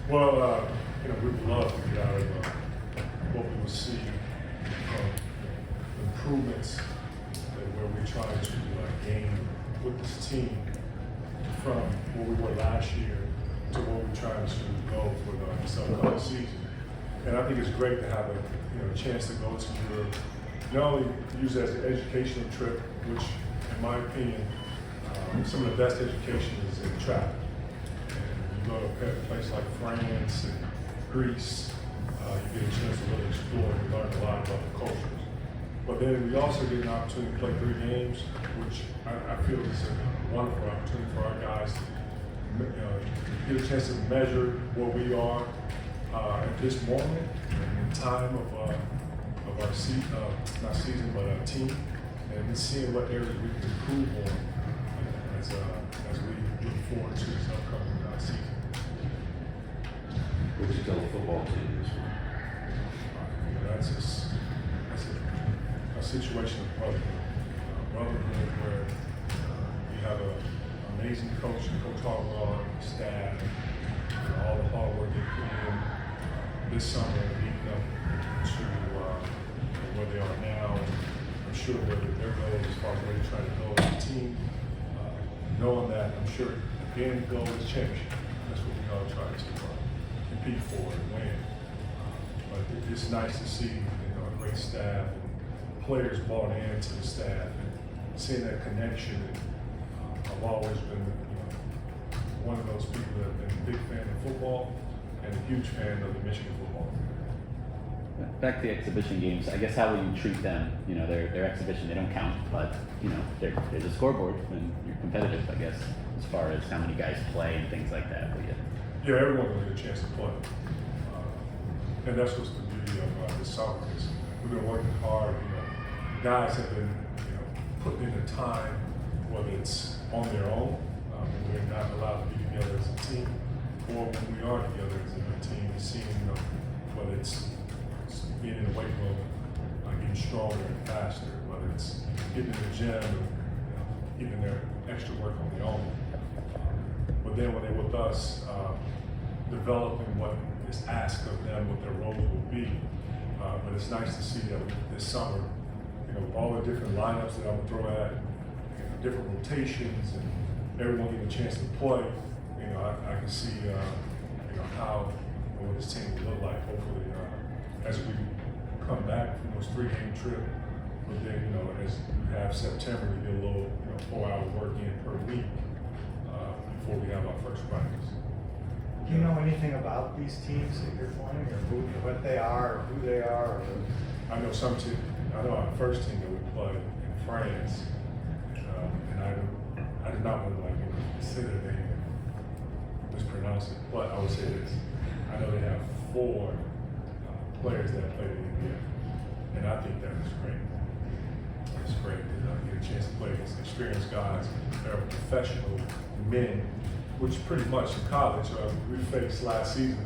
Well, we would love to get out of what we would see improvements where we're trying to gain with this team from where we were last year to where we're trying to go for this upcoming season. And I think it's great to have a chance to go to Europe, not only use it as an educational trip, which in my opinion, some of the best education is in travel. And you go to a place like France and Greece, you get a chance to really explore and learn a lot about the cultures. But then we also get an opportunity to play 3 games, which I feel is a wonderful opportunity for our guys to get a chance to measure where we are at this moment in time of our season, not season, but our team, and then seeing what areas we can improve on as we look forward to this upcoming season. What would you tell the football team this week? That's a situation of brotherhood where we have an amazing coach, Coach Howard, staff, all the hard work they put in this summer leading up to where they are now. I'm sure where their goal as far as where they're trying to go as a team, knowing that I'm sure the end goal is championship. That's what we all try to compete for and win. But it's nice to see a great staff and players bought into the staff and seeing that connection. And I've always been one of those people that have been a big fan of football and a huge fan of the Michigan football. Back to the exhibition games, I guess how will you treat them? They're exhibition, they don't count, but there's a scoreboard and you're competitive, I guess, as far as how many guys play and things like that. But yeah, everyone will get a chance to play. And that's what's the beauty of this summer is we've been working hard. Guys have been putting in the time, whether it's on their own, when we're not allowed to be together as a team, or when we are together as a team, seeing whether it's being in the weight room, getting stronger and faster, whether it's getting in the gym or getting their extra work on their own. But then when they're with us, developing what is asked of them, what their roles will be. But it's nice to see that this summer, with all the different lineups that I'm gonna throw at, different rotations, and everyone getting a chance to play. I can see how what this team will look like. Hopefully, as we come back from those 3-game trip, but then as we have September, we get a little 4-hour work in per week before we have our first practice. Do you know anything about these teams that you're playing, or what they are, or who they are? I know some team. I know our first team that we played in France, and I did not want to say their name and mispronounce it, but I would say this: I know they have 4 players that played in the NBA, and I think that is great. It's great to get a chance to play against experienced guys that are professional men. Which pretty much in college, we faced last season,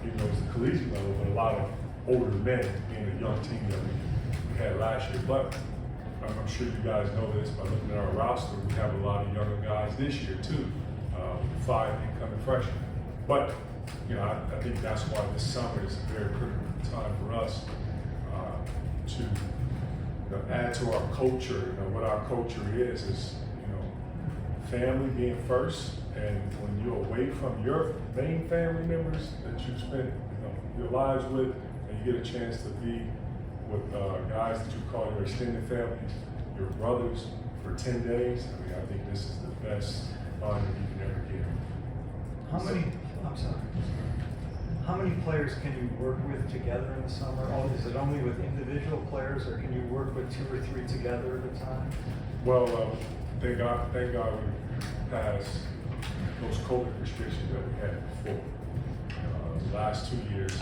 even though it was the collegiate level, but a lot of older men being a young team that we had last year. But I'm sure you guys know this by looking at our roster, we have a lot of younger guys this year too, 5 incoming freshmen. But I think that's why this summer is a very critical time for us to add to our culture. What our culture is family being first. And when you're away from your main family members that you spend your lives with, and you get a chance to be with guys that you call your extended family, your brothers, for 10 days, I think this is the best bond that you can ever get. How many players can you work with together in the summer? Is it only with individual players, or can you work with 2 or 3 together at a time? Well, thank God we passed those COVID restrictions that we had before. The last 2 years,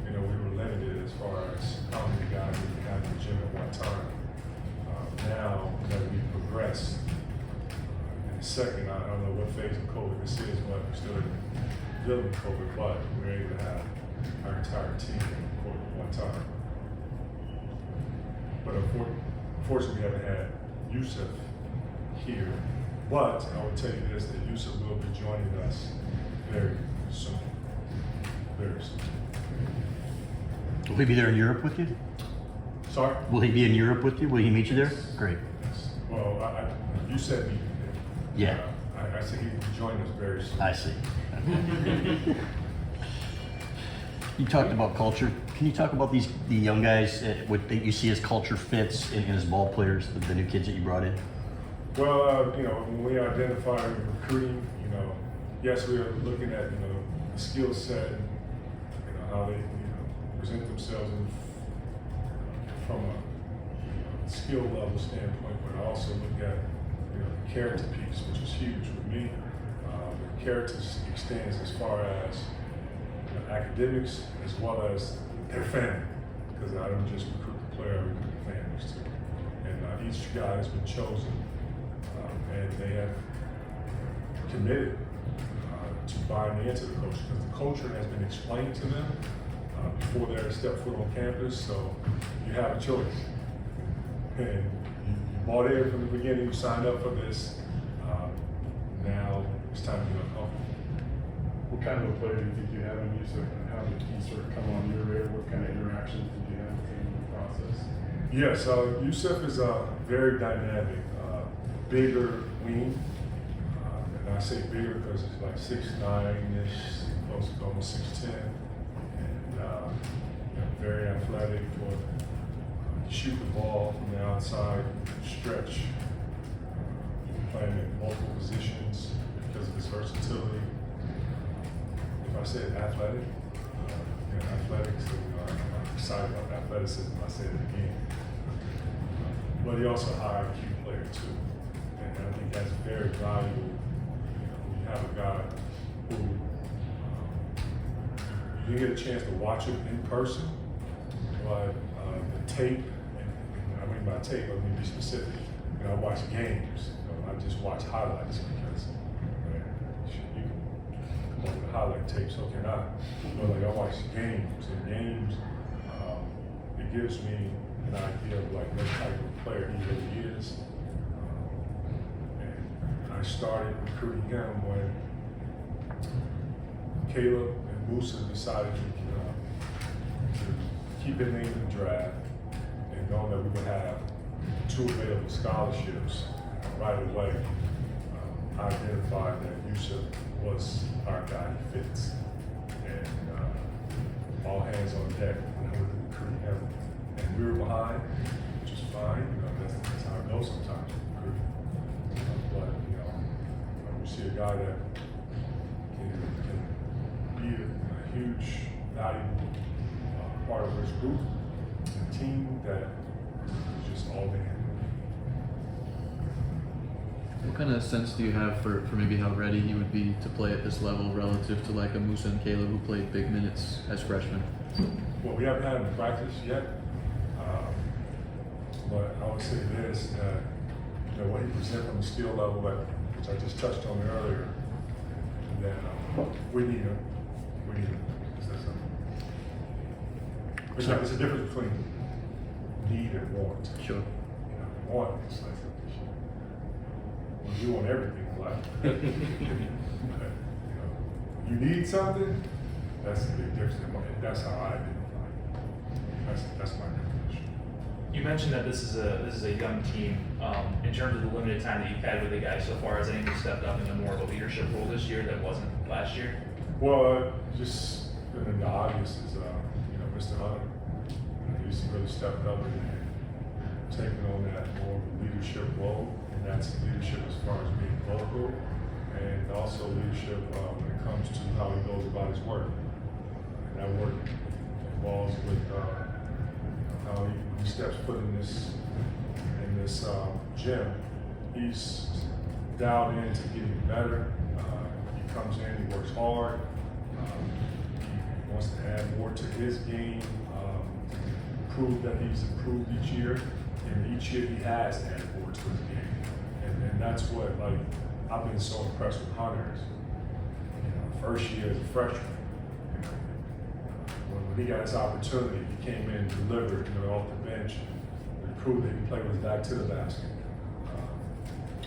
we were limited as far as how many guys we could have in the gym at one time. Now that we've progressed, in a second, I don't know what phase of COVID this is, but we're still dealing with COVID, but we're able to have our entire team in the court at one time. But unfortunately, we haven't had Yusuf here. But I will tell you this, that Yusuf will be joining us very soon. Very soon. Will he be there in Europe with you? Sorry? Will he be in Europe with you? Will he meet you there? Great. Yes. Well, you said me. Yeah. I said he would join us very soon. I see. You talked about culture. Can you talk about the young guys, what that you see as culture fits in as ball players, the new kids that you brought in? Well, when we identify recruiting, yes, we are looking at, the skill set and, how they, present themselves from a skill level standpoint, but I also look at, the character piece, which is huge with me. The character extends as far as academics as well as their family, because I don't just recruit the player, I recruit the families too. And each guy has been chosen, and they have committed to buying into the culture, because the culture has been explained to them before they step foot on campus. So you have a choice, and you bought in from the beginning. You signed up for this. Now it's time to get uncomfortable. What kind of a player do you think you have in you, and how did he sort of come on your radar? What kind of interactions did you have with him in the process? Yes, Yusuf is very dynamic, bigger wing, and I say bigger because he's like 6'9"-ish, close to almost 6'10", and very athletic for shoot the ball from the outside, stretch, playing in multiple positions because of his versatility. If I said athletic, athletics, I'm excited about athleticism. I say it again. But he also a high IQ player too, and I think that's very valuable. You have a guy who you get a chance to watch him in person, but the tape, and I mean by tape, let me be specific. I watch games. I just watch highlights because you can come up with highlight tape, so can I. But I watch games, and games, it gives me an idea of what type of player he really is. And I started recruiting him when Caleb and Musa decided to keep his name in the draft, and knowing that we would have 2 available scholarships right away. I identified that Yusuf was our guy. He fits, and all hands on deck when I would recruit him. And we were behind, which is fine. That's how it goes sometimes with recruiting. But when you see a guy that can be a huge, valuable part of his group, a team that is just all they have. What kind of sense do you have for maybe how ready he would be to play at this level relative to like a Musa and Caleb who played big minutes as freshmen? Well, we haven't had him practice yet, but I would say this, that what he presents on the skill level, which I just touched on earlier, that we need him. We need him. It's a difference between need and want. Sure. Want is like you want everything in life. You need something. That's the big difference. That's how I identify it. That's my definition. You mentioned that this is a young team. In terms of the limited time that you've had with the guys so far, has anyone stepped up into more of a leadership role this year that wasn't last year? Well, just the obvious is Mr. Hunter. He's really stepped up and taken on that more leadership role, and that's leadership as far as being vocal, and also leadership when it comes to how he goes about his work. And that work involves with how he steps foot in this gym. He's dialed into getting better. He comes in, he works hard. He wants to add more to his game, prove that he's improved each year, and each year he has added more to his game. And that's what I've been so impressed with Hunter. First year as a freshman, when he got his opportunity, he came in, delivered, off the bench, and proved that he played with his back to the basket.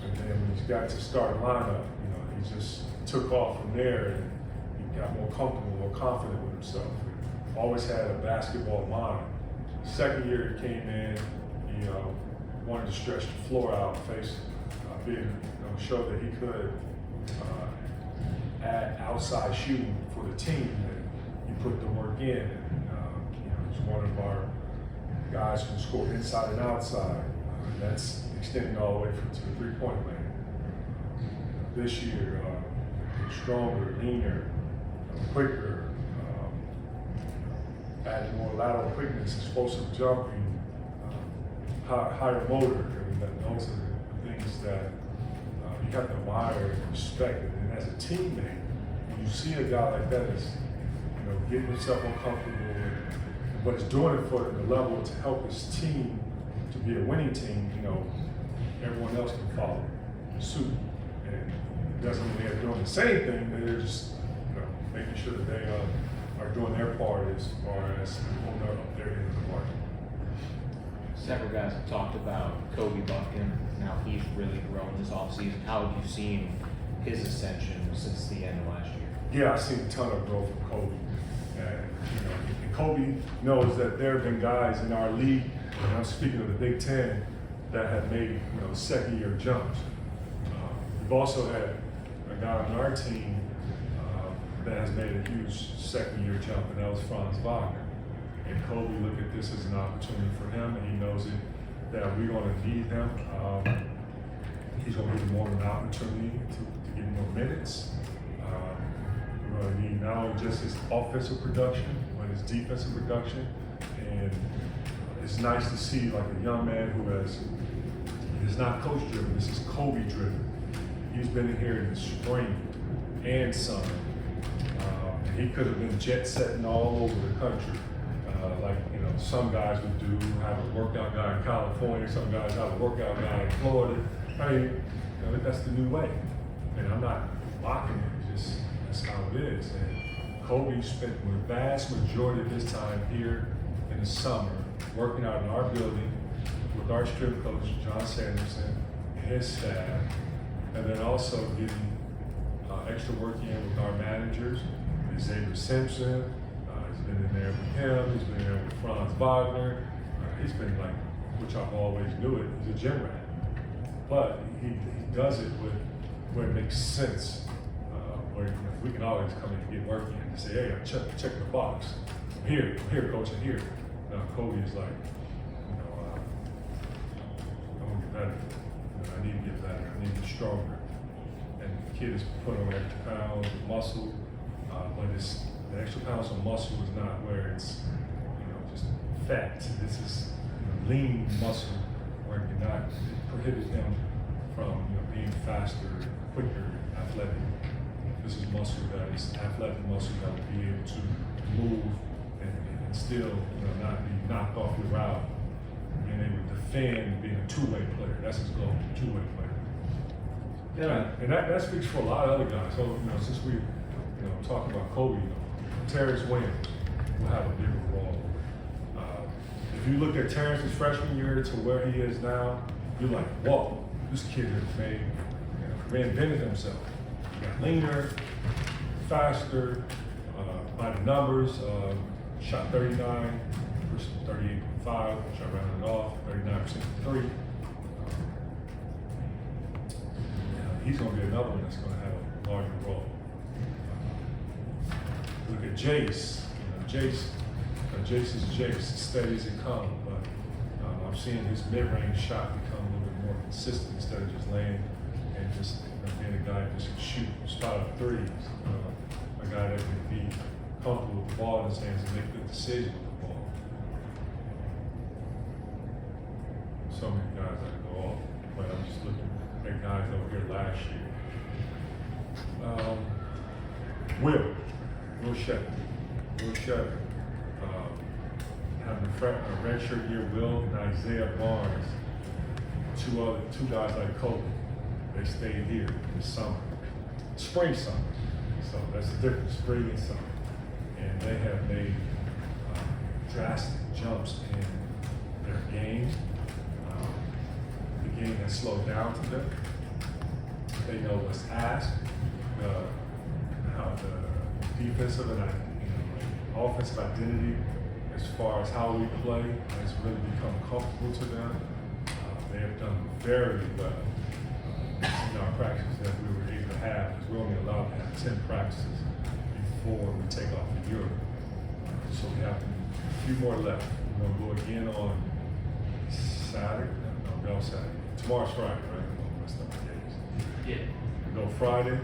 And then when he got to start lineup, he just took off from there, and he got more comfortable, more confident with himself. Always had a basketball mind. Second year he came in, wanted to stretch the floor out, show that he could add outside shooting for the team. And he put the work in. He's one of our guys who can score inside and outside. That's extending all the way to the three-point lane. This year, stronger, leaner, quicker, adding more lateral quickness, explosive jumping, higher motor. Those are the things that you have to admire and respect. And as a teammate, when you see a guy like that is, getting himself uncomfortable, but is doing it for the level to help his team to be a winning team, everyone else can follow suit. And it doesn't mean they're doing the same thing, but they're just, making sure that they are doing their part as far as holding up their end of the market. Several guys have talked about Kobe Buffkin, how he's really grown this offseason. How have you seen his ascension since the end of last year? Yeah, I've seen a ton of growth from Kobe. And Kobe knows that there have been guys in our league, and I'm speaking of the Big Ten, that have made second year jumps. We've also had a guy on our team that has made a huge second year jump, and that was Franz Wagner. And Kobe looked at this as an opportunity for him, and he knows that we're going to need him. He's going to give him more of an opportunity to get more minutes. We're going to need not only just his offensive production, but his defensive production. And it's nice to see like a young man who is not coach driven, this is Kobe driven. He's been in here in the spring and summer. And he could have been jet setting all over the country. Some guys would do, have a workout guy in California, some guys have a workout guy in Florida. I mean, that's the new way. And I'm not mocking it, it's just, that's how it is. And Kobe spent the vast majority of his time here in the summer, working out in our building with our strength coach, John Sanderson, and his staff, and then also getting extra work in with our managers, Xavier Simpson. He's been in there with him, he's been in there with Franz Wagner. He's been like, which I've always knew it, he's a gym rat. But he does it where it makes sense, where we can always come in and get work in and say, hey, check the box. I'm here, coach, I'm here. Now Kobe is like, I want to get better. I need to get better, I need to get stronger. And the kid has put on extra pounds of muscle, but the extra pounds of muscle is not where it's, just fat. This is lean muscle where it cannot prohibit him from being faster, quicker, athletic. This is muscle that is athletic muscle that will be able to move and still not be knocked off your route. Being able to defend, being a two-way player. That's his goal, two-way player. Yeah, and that speaks for a lot of other guys. So since we talking about Kobe, Terrence Williams will have a bigger role. If you look at Terrence's freshman year to where he is now, you're like, whoa, this kid has reinvented himself. He got leaner, faster, by the numbers, shot 39 versus 38.5, which I rounded off, 39% from three. He's going to be another one that's going to have a larger role. Look at Jace. Jace is Jace, steady as it comes, but I'm seeing his mid-range shot become a little bit more consistent instead of just laying and just being a guy who just can shoot spot up threes. A guy that can be comfortable with the ball in his hands and make good decisions with the ball. So many guys that go off, but I'm just looking at guys over here last year. Will Shepherd. Having a redshirt year, Will and Isaiah Barnes, two guys like Kobe. They stayed here this summer, spring summer. So that's the difference, spring and summer. And they have made drastic jumps in their game. The game has slowed down to them. They know what's asked, how the defensive and offensive identity as far as how we play has really become comfortable to them. They have done very well in our practices that we were able to have, because we're only allowed to have 10 practices before we take off to Europe. So we have a few more left. We're going to go again on Saturday. No, Saturday. Tomorrow's Friday, right? I'm messed up the days. Yeah. We go Friday,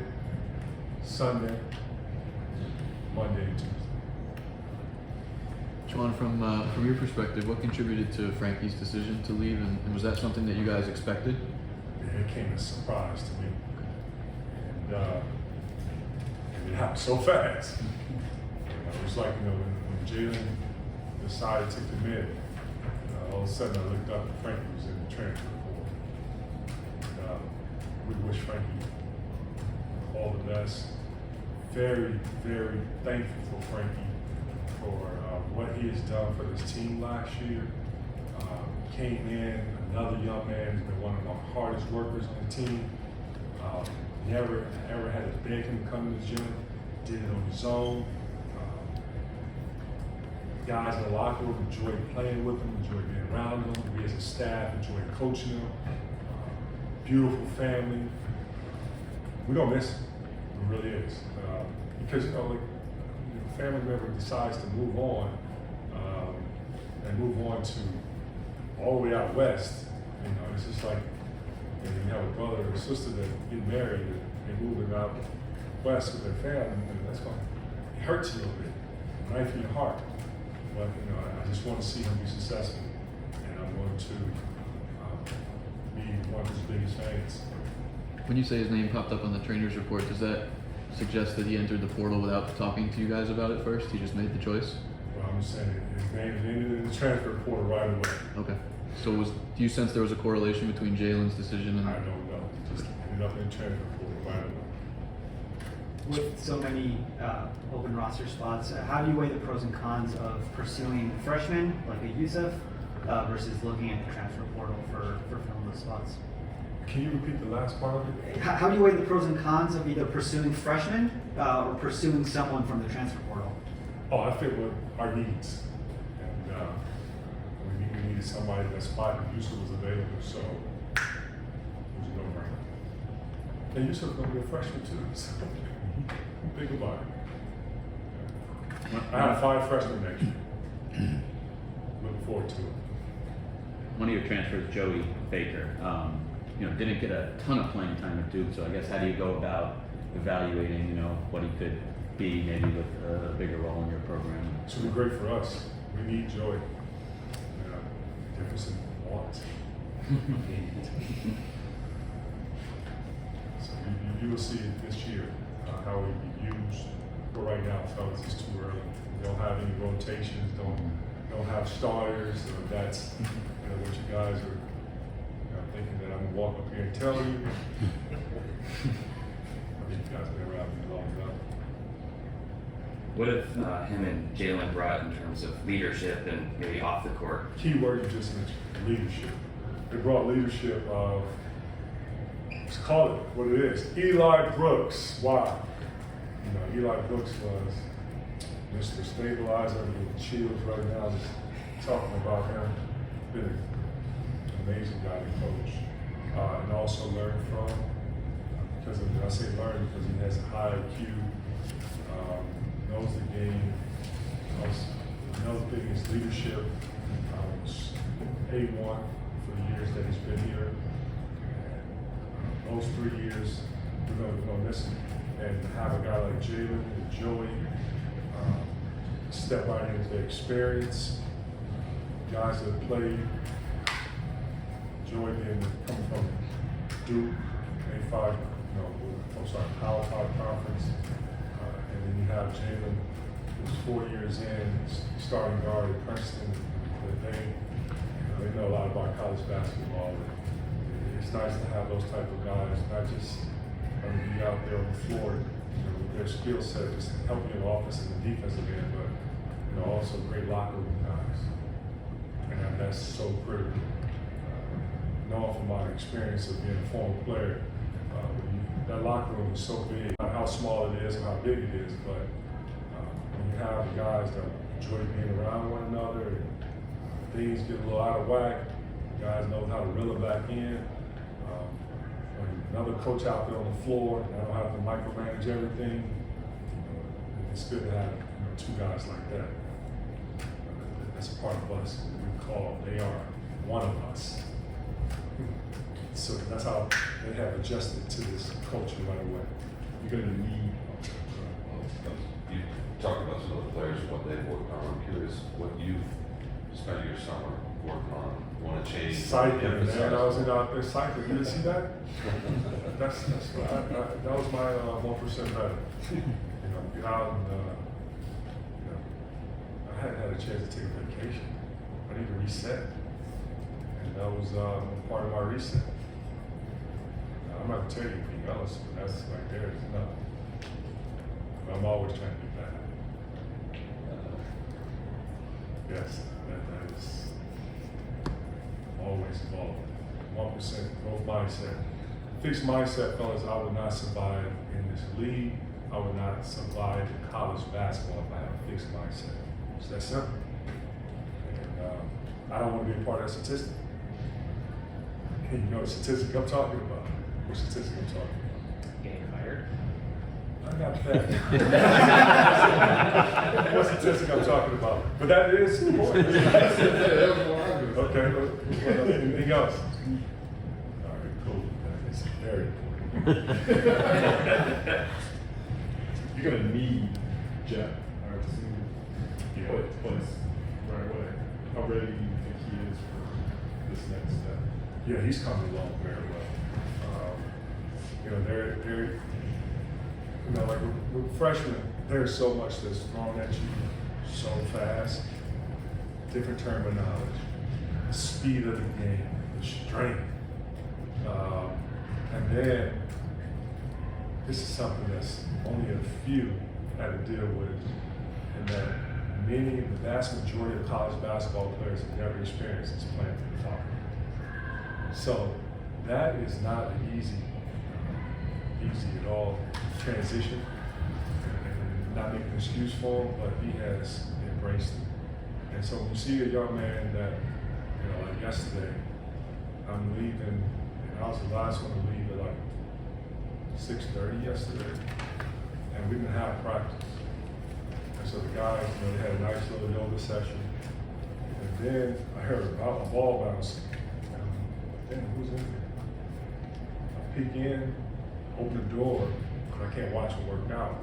Sunday, Monday, and Tuesday. Juwan, from your perspective, what contributed to Frankie's decision to leave, and was that something that you guys expected? It came as a surprise to me. And it happened so fast. It was like, when Jalen decided to commit, all of a sudden I looked up and Frankie was in the transfer portal. We wish Frankie all the best. Very, very thankful for Frankie for what he has done for this team last year. Came in, another young man who's been one of our hardest workers on the team. Never ever had to beg him to come to the gym. Did it on his own. Guys in the locker room enjoyed playing with him, enjoyed being around him. We as a staff enjoyed coaching him. Beautiful family. We don't miss him. It really is. Because family member decides to move on and move on to all the way out west, it's just like you have a brother or a sister that get married and they're moving out west with their family, and that's going to hurt you a little bit, knife in your heart. But I just want to see him be successful, and I'm going to be one of his biggest fans. When you say his name popped up on the trainer's report, does that suggest that he entered the portal without talking to you guys about it first? He just made the choice? Well, I'm just saying his name is in the transfer portal right away. Okay. So do you sense there was a correlation between Jalen's decision and? I don't know. Just ended up in the transfer portal right away. With so many open roster spots, how do you weigh the pros and cons of pursuing freshmen like a Yusuf versus looking at the transfer portal for filling those spots? Can you repeat the last part of it? How do you weigh the pros and cons of either pursuing freshmen or pursuing someone from the transfer portal? Oh, I fit with our needs. And we needed somebody that spot, and Yusuf was available, so it was a no-brainer. And Yusuf's going to be a freshman too, so think about it. I have 5 freshmen next year. Looking forward to it. One of your transfers, Joey Baker, didn't get a ton of playing time at Duke, so I guess how do you go about evaluating, what he could be maybe with a bigger role in your program? It's going to be great for us. We need Joey. Difference in wants. So you will see it this year, how it will be used. But right now, fellas, it's too early. We don't have any rotations, don't have starters. That's what you guys are thinking that I'm going to walk up here and tell you. I think you guys have been around me long enough. What have him and Jalen brought in terms of leadership and maybe off the court? Key word you just mentioned, leadership. They brought leadership of, let's call it what it is, Eli Brooks. Wow. Eli Brooks was Mr. Stabilizer, with chills right now, just talking about him. Been an amazing guy to coach and also learn from. Because I say learn because he has a high IQ, knows the game. Another thing is leadership. A1 for the years that he's been here. And those 3 years, we're going to miss him. And have a guy like Jalen and Joey step out into their experience. Guys that have played, Joey coming from Duke, A5, Power 5 conference. And then you have Jalen, who's 4 years in, starting guard at Princeton. They know a lot about college basketball. It's nice to have those type of guys, not just be out there on the floor with their skill set, just helping in the offense and the defensive end, but also great locker room guys. And that's so critical. Knowing from my experience of being a former player, that locker room is so big. Not how small it is and how big it is, but can have the guys that enjoy being around one another, and things get a little out of whack, guys know how to reel it back in. When another coach out there on the floor, and I don't have to micromanage everything. It's good to have two guys like that. That's a part of us. We call they are one of us. So that's how they have adjusted to this culture right away. You're gonna need. You talked about some of the players and what they've worked on. I'm curious what you've spent your summer working on. Want to change? Cycling, man. I was out there cycling. You didn't see that? That's what that was my 1% better. Get out and I hadn't had a chance to take a vacation. I need to reset, and that was part of my reset. I'm not gonna tell you anything else, but that's right there. It's enough. But I'm always trying to get better. Yes, that is always involved. 1% growth mindset. Fixed mindset, fellas. I would not survive in this league. I would not survive in college basketball if I had a fixed mindset. It's that simple. And I don't want to be a part of that statistic. And you know the statistic I'm talking about. What statistic I'm talking about? Getting fired? I got that. What statistic I'm talking about? But that is important. Okay. Anything else? All right, cool. That is very important. You're gonna need Jeff, I would assume, place right away. How ready do you think he is for this next step? Yeah, he's coming along very well. They're like with freshmen, there's so much that's thrown at you so fast. Different terminology, the speed of the game, the strength, and then this is something that's only a few had to deal with, and that the vast majority of college basketball players have never experienced is playing for the top. So that is not an easy at all transition, and not making an excuse for him, but he has embraced it. And so when you see a young man that, like yesterday, I'm leaving, and I was the last one to leave at like 6:30 yesterday, and we didn't have practice. And so the guys, they had a nice little yoga session, and then I heard a ball bounce. Damn, who's in there? I peek in, open the door, but I can't watch him work out.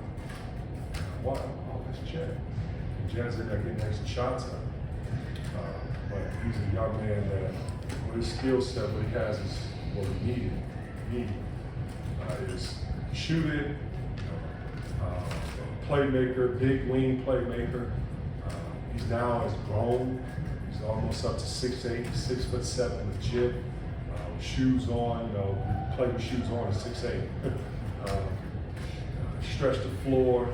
What? Oh, it's Jen. And Jen's in there getting extra shots up. But he's a young man that, with his skill set, what he has is what we needed. Is shooting, playmaker, big wing playmaker. He's now has grown. He's almost up to 6'8", 6'7" legit. Shoes on, play with shoes on at 6'8". Stretch the floor.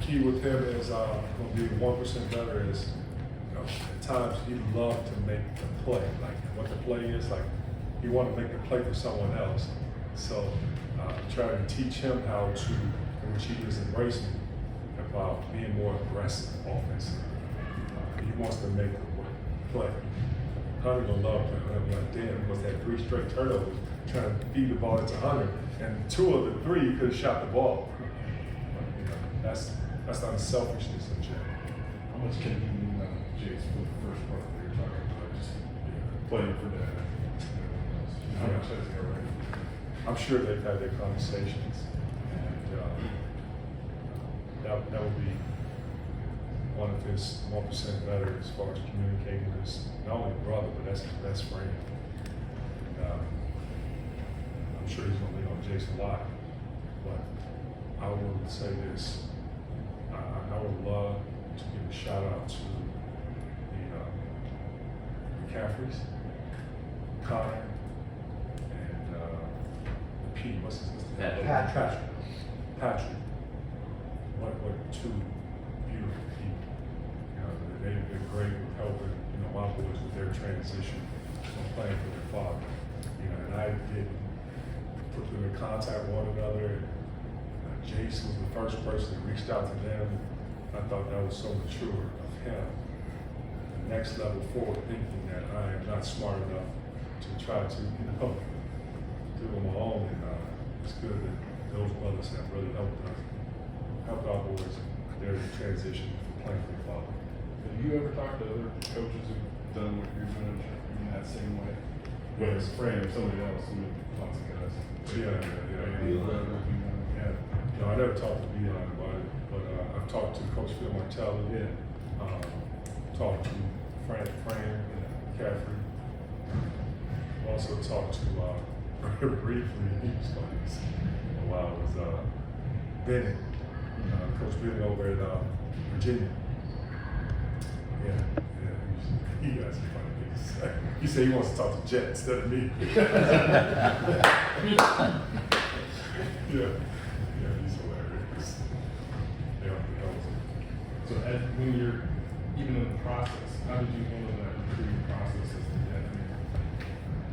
Key with him is going to be 1% better is, at times he loved to make the play. Like what the play is, like he wanted to make the play for someone else. So trying to teach him how to, which he is embracing, about being more aggressive offensively. He wants to make the play. Hunter gonna love playing. I'm like, damn, he must have 3 straight turnovers trying to feed the ball into Hunter, and 2 of the 3 he could have shot the ball. That's not a selfishness of Jay. How much can he lean on Jace for the first part that you're talking about? Just playing for that. How much has he already? I'm sure they've had their conversations, and that would be one of his 1% better as far as communicating with his not only brother, but that's his best friend. And, I'm sure he's going to lean on Jason a lot, but I would say this: I would love to give a shout out to the McCaffreys, Connor, and Pete. What's his name? Patrick. What 2 beautiful people. They've been great with helping, my boys with their transition from playing for their father. And I didn't put them in contact with one another. And, Jace Jason was the first person that reached out to them. I thought that was so mature of him. The next level forward thinking that I am not smart enough to try to, do it on my own. And it's good that those brothers have really helped our boys in their transition from playing football. Have you ever talked to other coaches who've done what you're doing in that same way? Whether it's Fran or somebody else, I mean, lots of guys. Yeah. No, I never talked to Dion about it, but I've talked to Coach Phil Martelli. Yeah. Talked to Fran McCaffrey. Also talked to briefly, he was funny a while, was Bennett, Coach Bennett over at Virginia. He got some funny things to say. He said he wants to talk to Jet instead of me. Yeah, he's hilarious. Yeah, So when you're even in the process, how did you handle that recruiting process as the dad?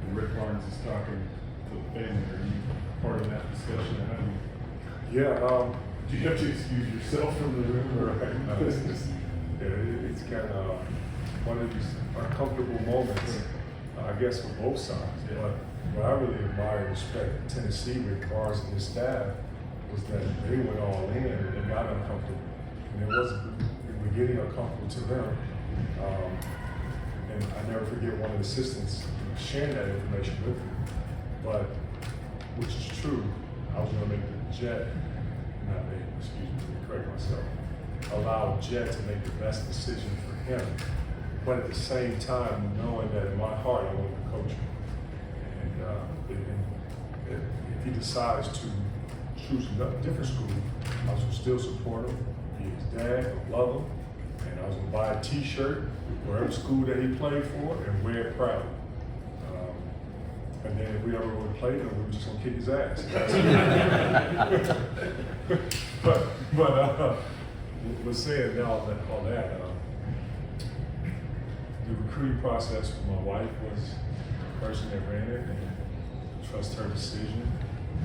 When Rick Barnes is talking to the family, are you part of that discussion? How do you, do you have to excuse yourself from the room? Right. No, it's kind of one of these uncomfortable moments, I guess, for both sides. But what I really admire and respect Tennessee, Rick Barnes and his staff, was that they went all in and they got uncomfortable. And it wasn't in the beginning uncomfortable to them. And I never forget one of the assistants sharing that information with me. But, which is true, I was going to make the Jet, not make, excuse me, let me correct myself, allow Jet to make the best decision for him. But at the same time, knowing that in my heart, I want to coach him. And if he decides to choose a different school, I was still support him, be his dad, I love him, and I was gonna buy a t-shirt wherever school that he played for and wear it proud. And then if we ever would have played him, we were just gonna kick his ass. but saying now all that, the recruiting process for my wife was the person that ran it, and I trust her decision.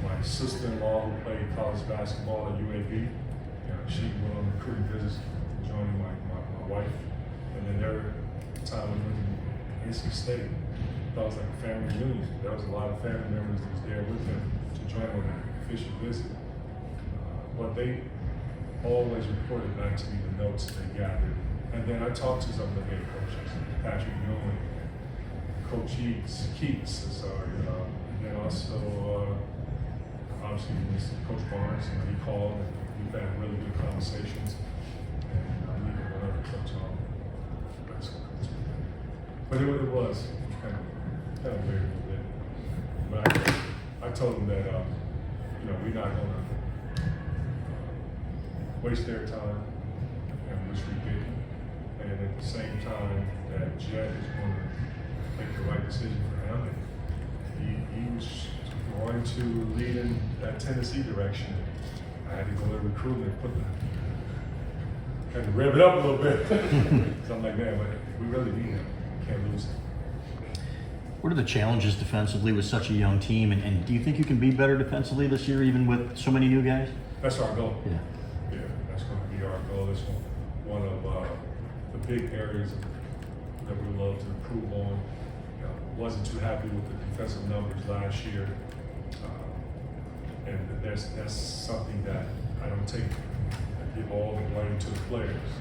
My sister-in-law, who played college basketball at UAB, she went on recruiting visits, joining my wife. And then there were time when we were in NC State, that was like a family reunion. There was a lot of family members that was there with them to join on an official visit. But they always reported back to me the notes that they gathered. And then I talked to some of the head coaches, Patrick Ewing, Coach Keats, and then also obviously Coach Barnes, he called and we've had really good conversations. And I believe one other coach on. But it was kind of weird a little bit. But I told them that we're not gonna waste their time, and which we did. And at the same time, that Jet is going to make the right decision for him. And he was going to lead in that Tennessee direction. I had to go to recruitment and kind of rev it up a little bit. So I'm like, man, but we really need him. We can't lose him. What are the challenges defensively with such a young team? And do you think you can be better defensively this year, even with so many new guys? That's our goal. Yeah. Yeah, that's going to be our goal. It's one of the big areas that we love to improve on. Wasn't too happy with the defensive numbers last year. And that's something that I don't take. I give all the blame to the players.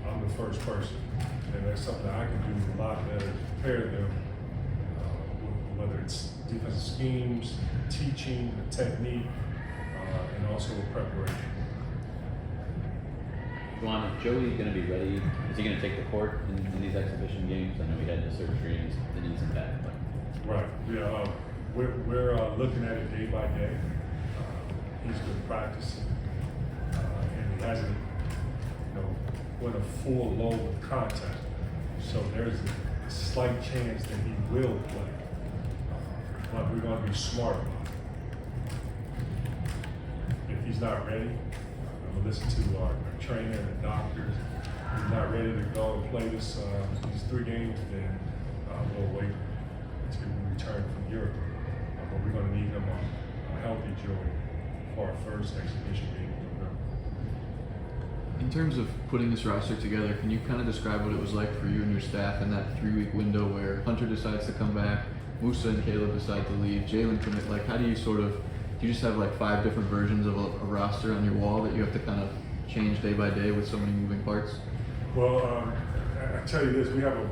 I'm the first person. And that's something I can do a lot better to prepare them, whether it's defensive schemes, teaching, the technique, and also preparation. Juwan, is Joey going to be ready? Is he going to take the court in these exhibition games? I know he had the surgery and the knees and back. But. Right. Yeah. We're looking at it day by day. He's been practicing, and he hasn't, went a full load of contact. So there's a slight chance that he will play, but we're going to be smart about it. If he's not ready, I'm going to listen to our trainer and the doctors. If he's not ready to go and play these 3 games, then we'll wait until we return from Europe. But we're going to need him a healthy Joey for our first exhibition game in November. In terms of putting this roster together, can you kind of describe what it was like for you and your staff in that 3-week window where Hunter decides to come back, Musa and Caleb decide to leave, Jalen commit? Like, how do you do you just have like 5 different versions of a roster on your wall that you have to kind of change day by day with so many moving parts? Well, I tell you this, we have a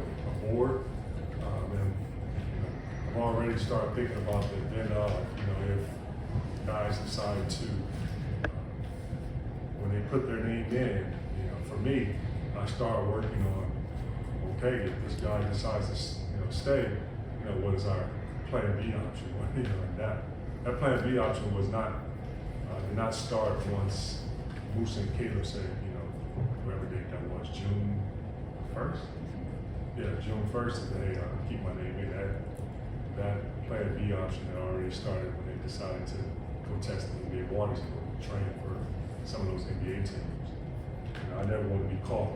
board, and I've already started thinking about the event of, if guys decide to, when they put their name in, for me, I start working on, okay, if this guy decides to, stay, what is our plan B option? And that plan B option was not, did not start once Moose and Caleb said, whatever date that was, June 1st? Yeah, June 1st, they keep my name in. That plan B option had already started when they decided to go test the NBA water school, train for some of those NBA teams. I never want to be caught.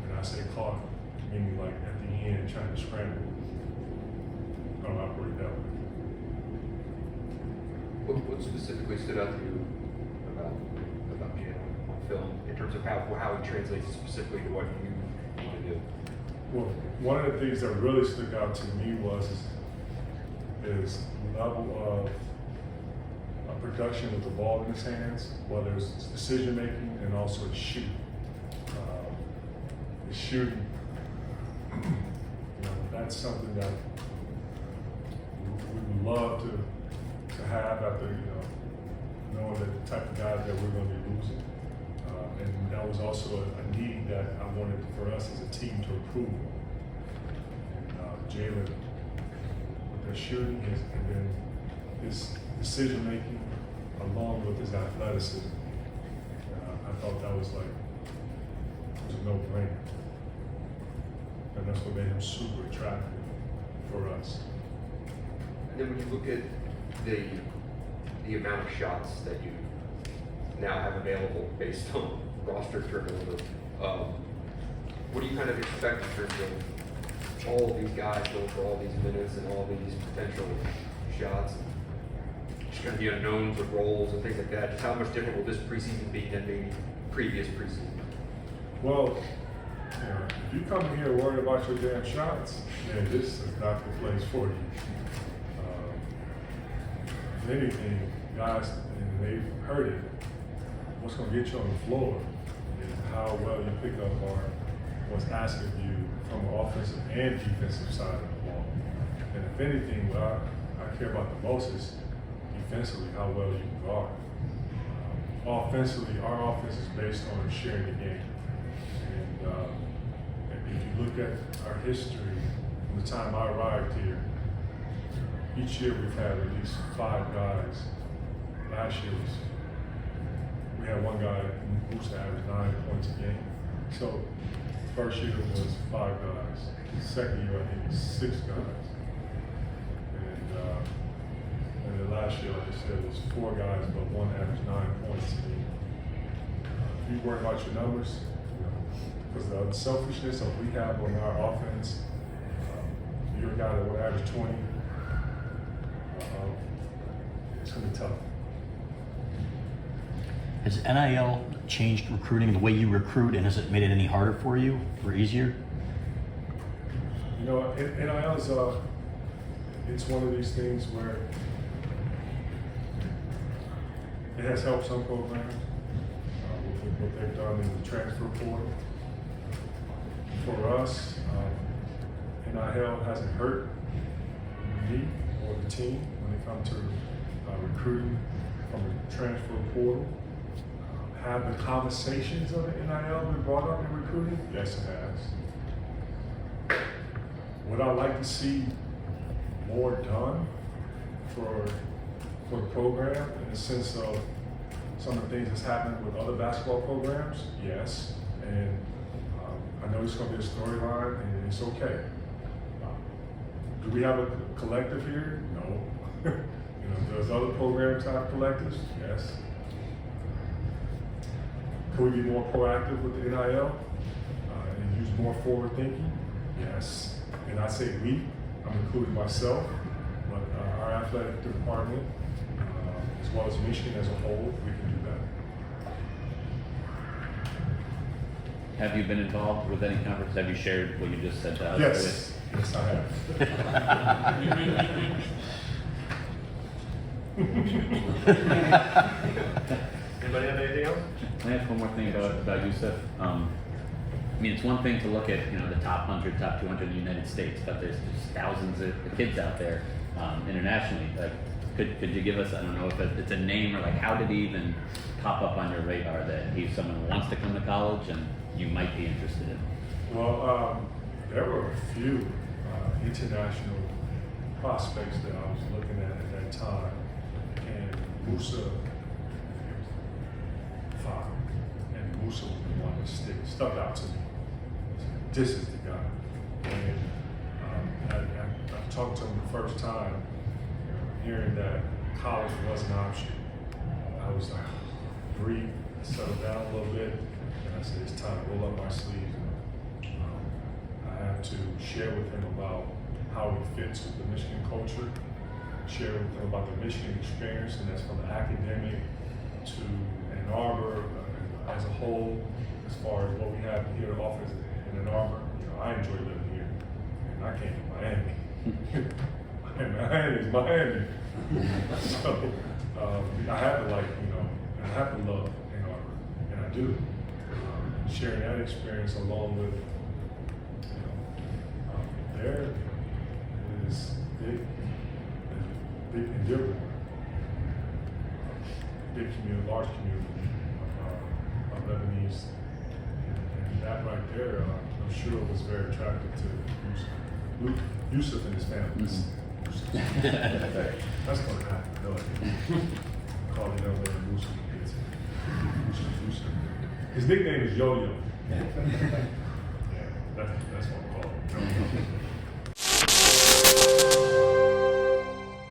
And I say caught, meaning like at the end trying to scramble. I don't operate that way. What specifically stood out to you about Jalen on film in terms of how he translates specifically to what you want to do? Well, one of the things that really stuck out to me was his level of production with the ball in his hands, whether it's decision making and also his shooting. His shooting, that's something that we would love to have after, knowing the type of guys that we're going to be losing. And that was also a need that I wanted for us as a team to improve on. And Jalen, with their shooting, and then his decision making, along with his athleticism, I thought that was it was a no-brainer. And that's what made him super attractive for us. And then when you look at the amount of shots that you now have available based on roster turnover, what do you kind of expect in terms of all of these guys going for all these minutes and all these potential shots? Just going to be unknowns with roles and things like that. Just how much different will this preseason be than maybe previous preseason? Well, if you come here worried about your damn shots, man, this is not the place for you. If anything, guys, and they've heard it, what's going to get you on the floor is how well you pick up on what's asked of you from the offensive and defensive side of the ball. And if anything, what I care about the most is defensively, how well you can guard. Offensively, our offense is based on sharing the game. And if you look at our history from the time I arrived here, each year we've had at least 5 guys. Last year we had one guy who averaged 9 points a game. So first year was 5 guys. Second year I think it was 6 guys. And then last year, like I said, it was 4 guys, but one averaged 9 points a game. If you worry about your numbers, because the selfishness of we have on our offense, you're a guy that will average 20. It's going to be tough. Has NIL changed recruiting, the way you recruit, and has it made it any harder for you or easier? NIL is it's one of these things where it has helped some programs with what they've done in the transfer portal. For us, NIL hasn't hurt me or the team when it comes to recruiting from the transfer portal. Have the conversations of the NIL been brought up in recruiting? Yes, it has. Would I like to see more done for the program in the sense of some of the things that's happening with other basketball programs? Yes, and I know it's going to be a storyline, and it's okay. Do we have a collective here? No. Does other programs have collectives? Yes. Could we be more proactive with the NIL and use more forward thinking? Yes. And I say we, I'm including myself, but our athletic department is well as Michigan as a whole, we can do better. Have you been involved with any conference? Have you shared what you just said to us? Yes, yes, I have. Anybody have anything else? I have one more thing about Yusuf. I mean, it's one thing to look at, you know, the top 100, top 200 in the United States, but there's just thousands of kids out there internationally. Like, could you give us, I don't know if it's a name or like, how did he even pop up on your radar that he's someone who wants to come to college and you might be interested in? Well, there were a few international prospects that I was looking at that time, and Musa, and Musa was the one that stuck out to me. This is the guy. And I talked to him the first time, you know, hearing that college was an option. I was like, breathe, settle down a little bit, and I said, it's time to roll up my sleeves. I have to share with him about how he fits with the Michigan culture, share with him about the Michigan experience, and that's from academic to Ann Arbor as a whole, as far as what we have here to offer in Ann Arbor. You know, I enjoy living here, and I came from Miami. And Miami is Miami. So I have to like, you know, I have to love Ann Arbor, and I do. Sharing that experience along with, you know, there is big in Dearborn, big community, large community of Lebanese, and that right there, I'm sure was very attractive to Yusuf and his family. That's going to happen. No, call it over Yusuf. His nickname is Yo-Yo.